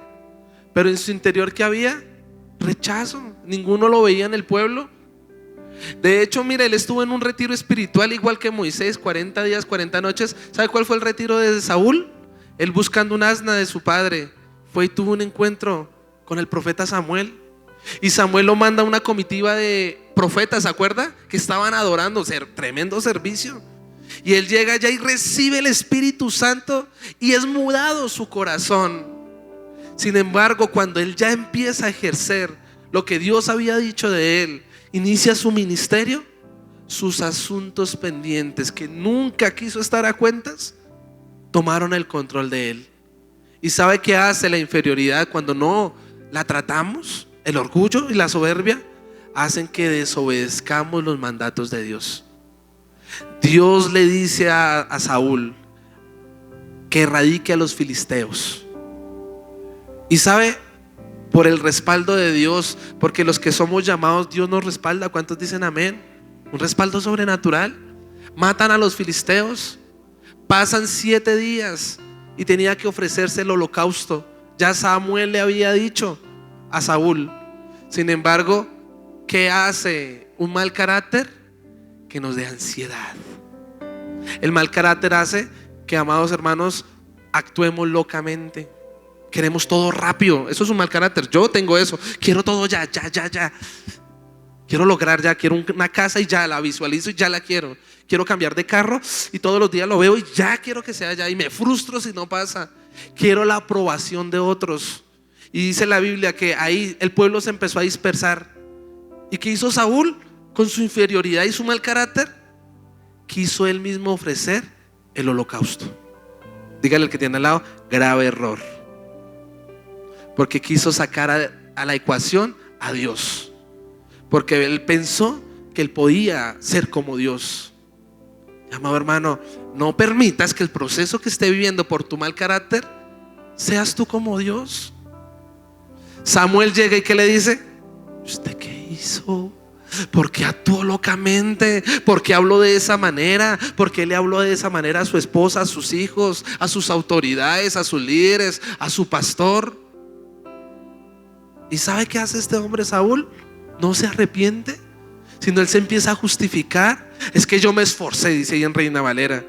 Pero en su interior, ¿qué había? Rechazo. Ninguno lo veía en el pueblo. De hecho, mire, él estuvo en un retiro espiritual igual que Moisés, 40 días, 40 noches. ¿Sabe cuál fue el retiro de Saúl? Él buscando un asna de su padre, fue y tuvo un encuentro con el profeta Samuel. Y Samuel lo manda a una comitiva de profetas, ¿se acuerda? Que estaban adorando, tremendo servicio. Y él llega allá y recibe el Espíritu Santo y es mudado su corazón. Sin embargo, cuando él ya empieza a ejercer lo que Dios había dicho de él, inicia su ministerio, sus asuntos pendientes que nunca quiso estar a cuentas, tomaron el control de él. ¿Y sabe qué hace la inferioridad cuando no la tratamos? El orgullo y la soberbia hacen que desobedezcamos los mandatos de Dios. Dios le dice a Saúl que erradique a los filisteos. Y sabe, por el respaldo de Dios, porque los que somos llamados, Dios nos respalda. ¿Cuántos dicen amén? Un respaldo sobrenatural. Matan a los filisteos. Pasan 7 días y tenía que ofrecerse el holocausto. Ya Samuel le había dicho a Saúl. Sin embargo, ¿qué hace un mal carácter? Que nos dé ansiedad. El mal carácter hace que, amados hermanos, actuemos locamente. Queremos todo rápido. Eso es un mal carácter. Yo tengo eso. Quiero todo ya. Quiero lograr ya. Quiero una casa y ya la visualizo y ya la quiero. Quiero cambiar de carro y todos los días lo veo y ya quiero que sea ya. Y me frustro si no pasa. Quiero la aprobación de otros. Y dice la Biblia que ahí el pueblo se empezó a dispersar. ¿Y qué hizo Saúl? Con su inferioridad y su mal carácter, quiso él mismo ofrecer el holocausto. Dígale al que tiene al lado: grave error. Porque quiso sacar a la ecuación a Dios. Porque él pensó que él podía ser como Dios. Amado hermano, no permitas que el proceso que esté viviendo por tu mal carácter seas tú como Dios. Samuel llega y ¿qué le dice? ¿Usted qué hizo? ¿Por qué actuó locamente? ¿Por qué habló de esa manera? ¿Por qué le habló de esa manera a su esposa, a sus hijos, a sus autoridades, a sus líderes, a su pastor? ¿Y sabe qué hace este hombre Saúl? No se arrepiente, sino él se empieza a justificar. Es que yo me esforcé, dice ahí en Reina Valera.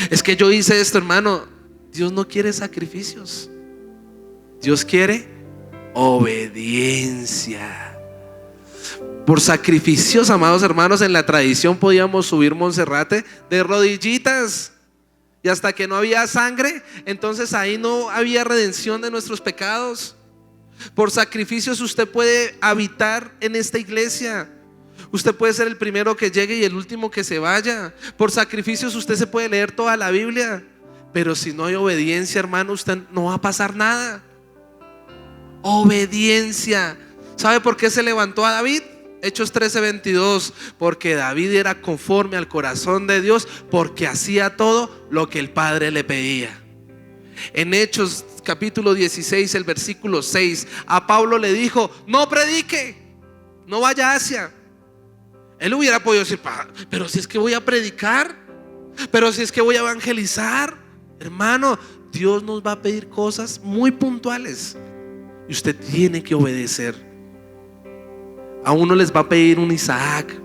Es que yo hice esto, hermano. Dios no quiere sacrificios. Dios quiere obediencia. Por sacrificios, amados hermanos, en la tradición podíamos subir Monserrate de rodillitas. Y hasta que no había sangre, entonces ahí no había redención de nuestros pecados. Por sacrificios usted puede habitar en esta iglesia. Usted puede ser el primero que llegue y el último que se vaya. Por sacrificios usted se puede leer toda la Biblia. Pero si no hay obediencia, hermano, usted no va a pasar nada. Obediencia. ¿Sabe por qué se levantó a David? Hechos 13:22. Porque David era conforme al corazón de Dios, porque hacía todo lo que el Padre le pedía. En Hechos capítulo 16, el versículo 6, a Pablo le dijo: no predique, no vaya a Asia. Él hubiera podido decir: pero si es que voy a predicar, pero si es que voy a evangelizar. Hermano, Dios nos va a pedir cosas muy puntuales y usted tiene que obedecer. A uno les va a pedir un Isaac.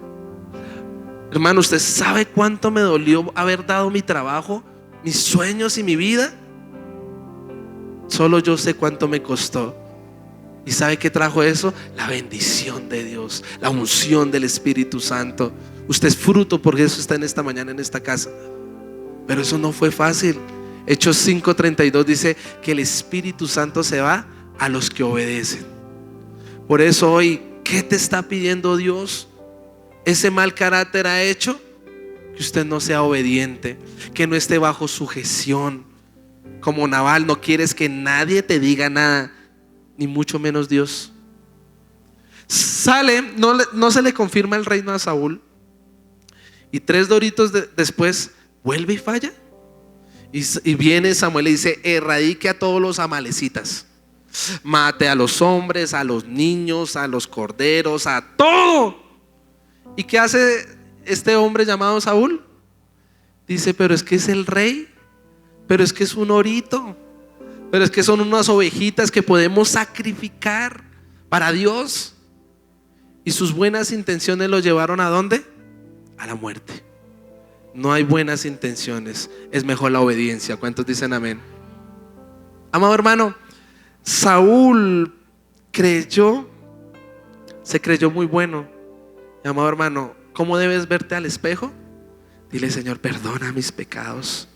Hermano, ¿usted sabe cuánto me dolió haber dado mi trabajo, mis sueños y mi vida? Solo yo sé cuánto me costó. ¿Y sabe qué trajo eso? La bendición de Dios, la unción del Espíritu Santo. Usted es fruto, porque eso está en esta mañana en esta casa. Pero eso no fue fácil. Hechos 5:32 dice que el Espíritu Santo se va a los que obedecen. Por eso hoy, ¿qué te está pidiendo Dios? Ese mal carácter ha hecho que usted no sea obediente, que no esté bajo sujeción. Como Nabal, no quieres que nadie te diga nada, ni mucho menos Dios. Sale, no se le confirma el reino a Saúl, y 3 doritos después vuelve y falla. Y viene Samuel y dice: erradique a todos los amalecitas, mate a los hombres, a los niños, a los corderos, a todo. ¿Y qué hace este hombre llamado Saúl? Dice: pero es que es el rey, pero es que es un orito, pero es que son unas ovejitas que podemos sacrificar para Dios. Y sus buenas intenciones lo llevaron ¿a dónde? A la muerte. No hay buenas intenciones, es mejor la obediencia. ¿Cuántos dicen amén? Amado hermano, Saúl se creyó muy bueno. Y amado hermano, ¿cómo debes verte al espejo? Dile: Señor, perdona mis pecados.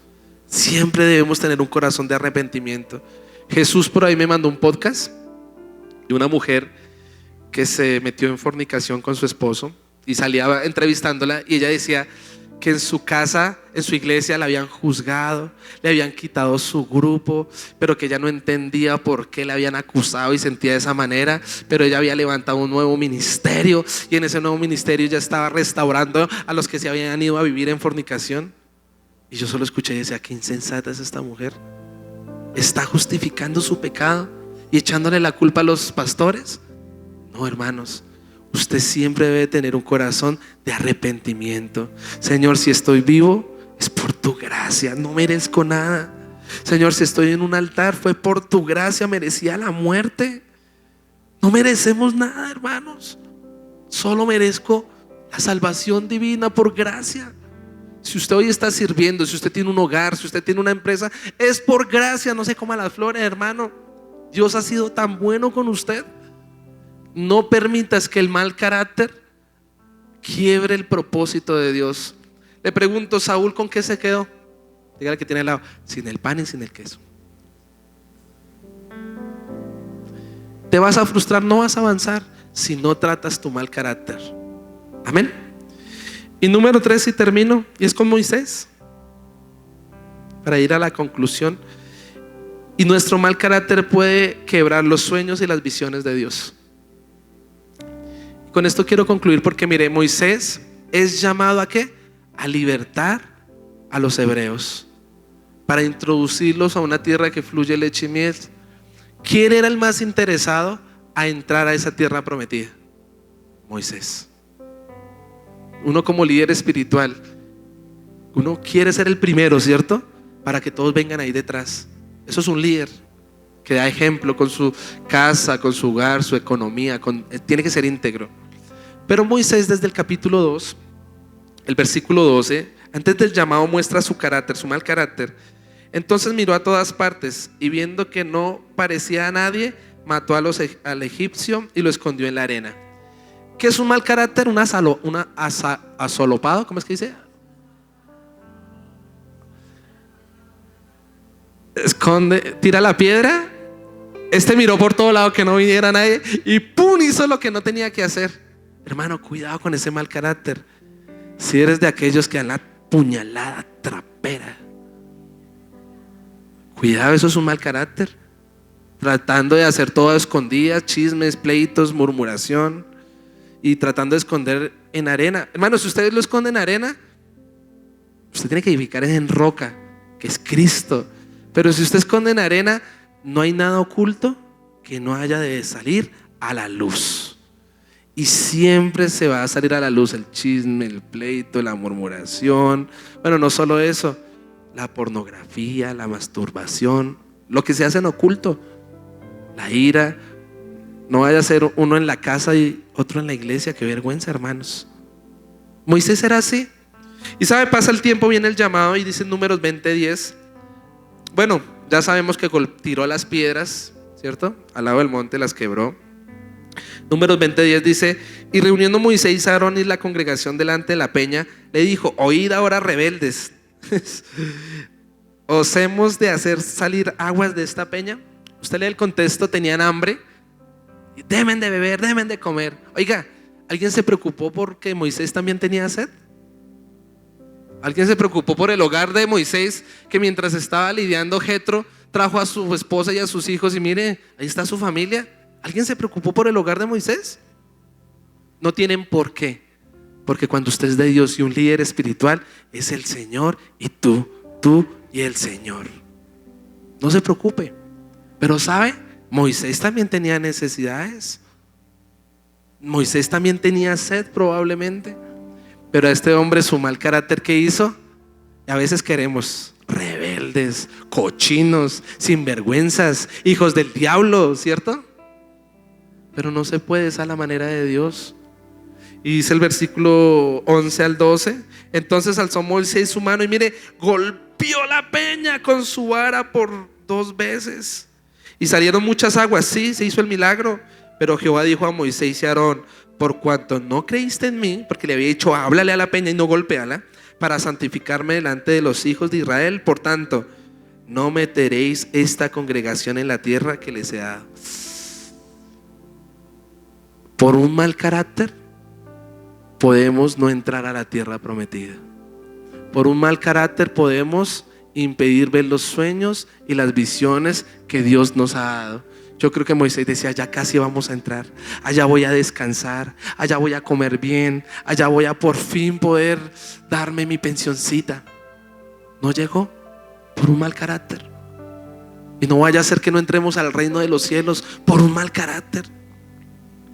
Siempre debemos tener un corazón de arrepentimiento. Jesús por ahí me mandó un podcast de una mujer que se metió en fornicación con su esposo y salía entrevistándola, y ella decía que en su casa, en su iglesia, la habían juzgado, le habían quitado su grupo, pero que ella no entendía por qué la habían acusado y sentía de esa manera. Pero ella había levantado un nuevo ministerio, y en ese nuevo ministerio ya estaba restaurando a los que se habían ido a vivir en fornicación. Y yo solo escuché y decía: qué insensata es esta mujer. Está justificando su pecado y echándole la culpa a los pastores. No, hermanos, usted siempre debe tener un corazón de arrepentimiento. Señor, si estoy vivo, es por tu gracia, no merezco nada. Señor, si estoy en un altar, fue por tu gracia, merecía la muerte. No merecemos nada, hermanos. Solo merezco la salvación divina por gracia. Si usted hoy está sirviendo, si usted tiene un hogar, si usted tiene una empresa, es por gracia. No se coma las flores, hermano. Dios ha sido tan bueno con usted. No permitas que el mal carácter quiebre el propósito de Dios. Le pregunto: Saúl, ¿con qué se quedó? Dígale que tiene al lado: sin el pan y sin el queso. Te vas a frustrar, no vas a avanzar si no tratas tu mal carácter. Amén. Y número 3, y termino, y es con Moisés, para ir a la conclusión. Y nuestro mal carácter puede quebrar los sueños y las visiones de Dios. Con esto quiero concluir porque mire, Moisés es llamado ¿a qué? A libertar a los hebreos, para introducirlos a una tierra que fluye leche y miel. ¿Quién era el más interesado a entrar a esa tierra prometida? Moisés. Uno como líder espiritual, uno quiere ser el primero, ¿cierto? Para que todos vengan ahí detrás. Eso es un líder que da ejemplo con su casa, con su hogar, su economía, tiene que ser íntegro. Pero Moisés, desde el capítulo 2, el versículo 12, antes del llamado muestra su carácter, su mal carácter. Entonces miró a todas partes y viendo que no parecía a nadie, mató al egipcio y lo escondió en la arena. ¿Qué es un mal carácter? Asolopado, ¿cómo es que dice? Esconde, tira la piedra. Este miró por todo lado que no viniera nadie y ¡pum! Hizo lo que no tenía que hacer. Hermano, cuidado con ese mal carácter. Si eres de aquellos que dan la puñalada trapera, cuidado, eso es un mal carácter. Tratando de hacer todo a escondidas, chismes, pleitos, murmuración, y tratando de esconder en arena. Hermano, si ustedes lo esconden en arena, usted tiene que edificar en roca, que es Cristo. Pero si usted esconde en arena, no hay nada oculto que no haya de salir a la luz. Y siempre se va a salir a la luz el chisme, el pleito, la murmuración. Bueno, no solo eso, la pornografía, la masturbación, lo que se hace en oculto, la ira. No vaya a ser uno en la casa y otro en la iglesia. Qué vergüenza, hermanos. Moisés era así. Y sabe, pasa el tiempo, viene el llamado y dice en Números 20:10. Bueno, ya sabemos que tiró las piedras, ¿cierto? Al lado del monte las quebró. Números 20:10 dice: y reuniendo Moisés a Aarón y la congregación delante de la peña, le dijo: oíd ahora, rebeldes, ¿os hemos de hacer salir aguas de esta peña? Usted lee el contexto, tenían hambre, deben de beber, deben de comer. Oiga, ¿alguien se preocupó porque Moisés también tenía sed? ¿Alguien se preocupó por el hogar de Moisés, que mientras estaba lidiando Jetro trajo a su esposa y a sus hijos y mire, ahí está su familia? ¿Alguien se preocupó por el hogar de Moisés? No tienen por qué, porque cuando usted es de Dios y un líder espiritual, es el Señor y tú y el Señor. No se preocupe. Pero ¿sabe? Moisés también tenía necesidades. Moisés también tenía sed probablemente. Pero a este hombre, su mal carácter, ¿qué hizo? A veces queremos rebeldes, cochinos, sinvergüenzas, hijos del diablo, ¿cierto? Pero no se puede, esa es la manera de Dios. Y dice el versículo 11 al 12: entonces alzó Moisés su mano y mire, golpeó la peña con su vara por 2 veces. Y salieron muchas aguas, sí, se hizo el milagro. Pero Jehová dijo a Moisés y a Aarón: por cuanto no creíste en mí, porque le había dicho háblale a la peña y no golpeala, para santificarme delante de los hijos de Israel, por tanto, no meteréis esta congregación en la tierra que les he dado. Por un mal carácter podemos no entrar a la tierra prometida. Por un mal carácter podemos impedir ver los sueños y las visiones que Dios nos ha dado. Yo creo que Moisés decía: ya casi vamos a entrar, allá voy a descansar, allá voy a comer bien, allá voy a por fin poder darme mi pensioncita. No llegó por un mal carácter. Y no vaya a ser que no entremos al reino de los cielos por un mal carácter.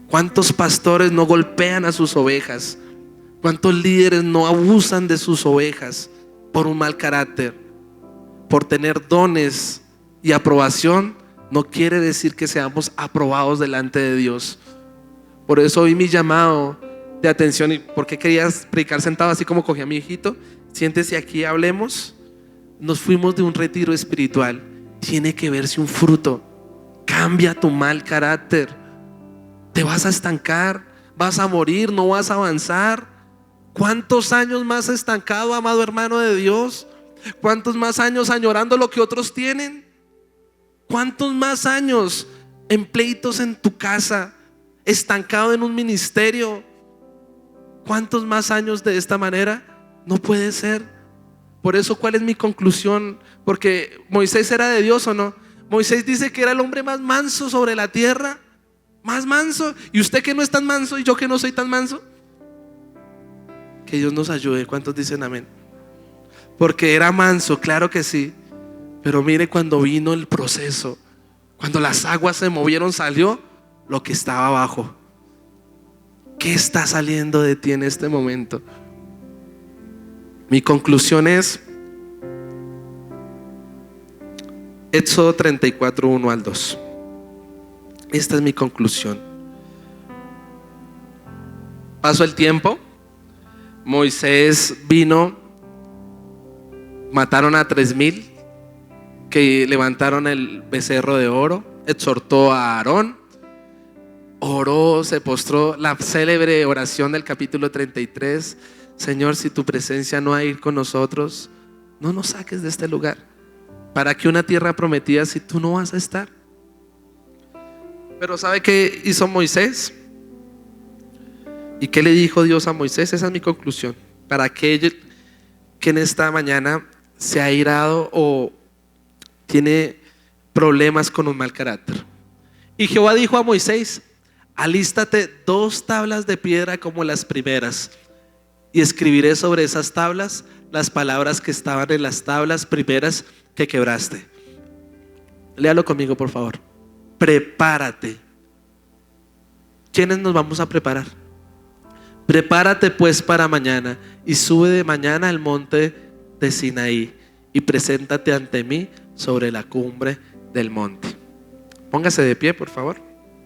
¿Cuántos pastores no golpean a sus ovejas? ¿Cuántos líderes no abusan de sus ovejas por un mal carácter? Por tener dones y aprobación no quiere decir que seamos aprobados delante de Dios. Por eso hoy mi llamado de atención, y por qué querías predicar sentado así como cogí a mi hijito, siéntese aquí, hablemos. Nos fuimos de un retiro espiritual, tiene que verse un fruto. Cambia tu mal carácter. Te vas a estancar, vas a morir, no vas a avanzar. ¿Cuántos años más estancado, amado hermano de Dios? ¿Cuántos más años añorando lo que otros tienen? ¿Cuántos más años en pleitos en tu casa, estancado en un ministerio? ¿Cuántos más años de esta manera? No puede ser. Por eso, ¿cuál es mi conclusión? Porque Moisés era de Dios, ¿o no? Moisés dice que era el hombre más manso sobre la tierra. más manso, y usted que no es tan manso y yo que no soy tan manso. Que Dios nos ayude. ¿Cuántos dicen amén? Porque era manso, claro que sí, pero mire cuando vino el proceso, cuando las aguas se movieron, salió lo que estaba abajo. ¿Qué está saliendo de ti en este momento? Mi conclusión es Éxodo 34, 1 al 2. Esta es mi conclusión. Pasó el tiempo, Moisés vino, mataron a 3,000 que levantaron el becerro de oro, exhortó a Aarón, oró, se postró, la célebre oración del capítulo 33: Señor, si tu presencia no ha ido con nosotros, no nos saques de este lugar. ¿Para qué una tierra prometida si tú no vas a estar? Pero ¿sabe qué hizo Moisés? ¿Y qué le dijo Dios a Moisés? Esa es mi conclusión. Para aquel que en esta mañana se ha airado o tiene problemas con un mal carácter. Y Jehová dijo a Moisés: alístate 2 tablas de piedra como las primeras, y escribiré sobre esas tablas las palabras que estaban en las tablas primeras que quebraste. Léalo conmigo, por favor. Prepárate. ¿Quiénes nos vamos a preparar? Prepárate pues para mañana, y sube de mañana al monte de Sinaí, y preséntate ante mí sobre la cumbre del monte. Póngase de pie, por favor.